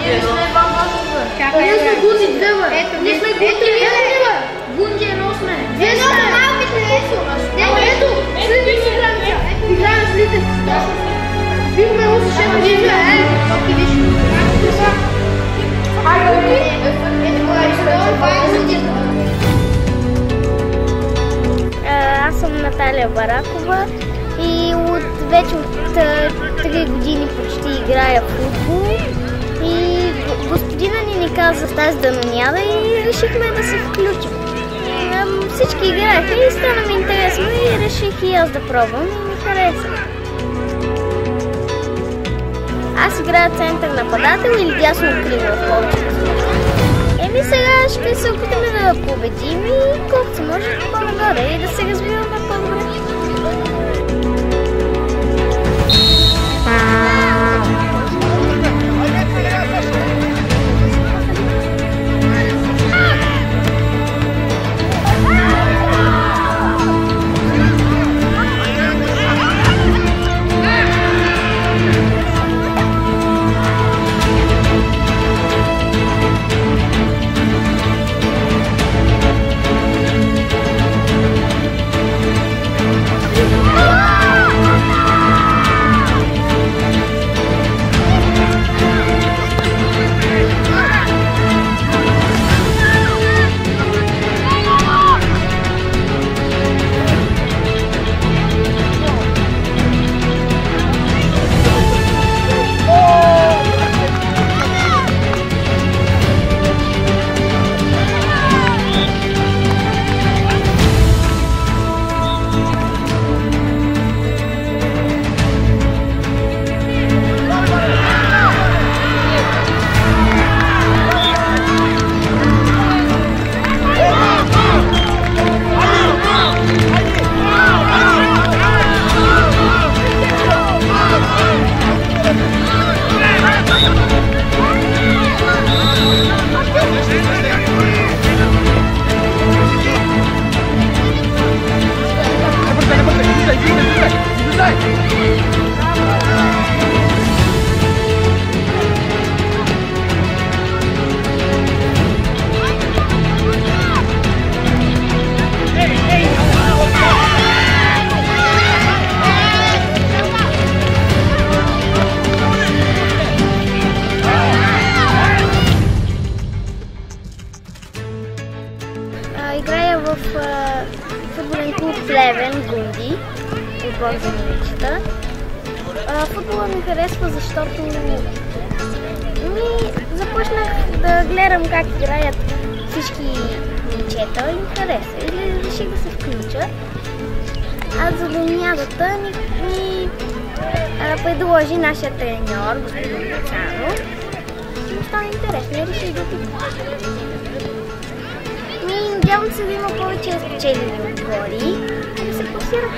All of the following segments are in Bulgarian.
Ние сме Гунди 2, бе. Ние сме Гунди 1, Гунди 1 сме. Едно сме малките ето. Ето, следи си граница. Играем с лите. Бихме усеше на жива. Оки виж. Аз съм Наталия Баракова и вече от 3 години почти играя в футбол. И господина ни каза с тази даноняда и решихме да се включим. Всички играеха и стана ми интересно и реших и аз да пробвам и ми хареса. Аз играя център нападател или дясно криво в повечето случаи. Сега ще се опитаме да победим и колкото се може по-нагоре и да се развиваме по-добре. Играя в футболен клуб Плевен, Гунди, отбор за момичета. Футбола ми харесва, защото започнах да гледам как играят всички момчета и ми хареса. И реших да се включа. А за олимпиадата ми предложи нашия треньор, господин Мицанов. Ми стана интересно и реших да опитам. Надявам се да има повече спечелени отбори и да се класирам.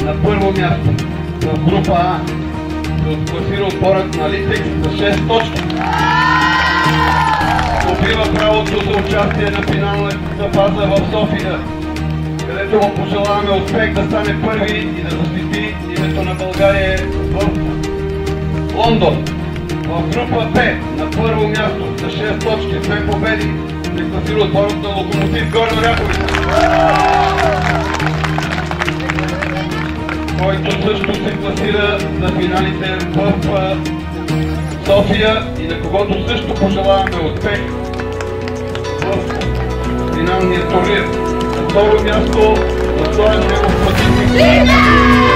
На първо място в група А се класира отборът на Литекс за 6 точки. Добива правото за участие на финалната фаза в София, където му пожелаваме успех да стане първи и да защити името на България. България в Лондон. В група Б на първо място с 6 точки, 2 победи се класира отборът на Локомотив Горна Оряховица, който също се класира за финалите в София и на когото също пожелаваме успех в финалния турнир. На второ място достоен негов пътник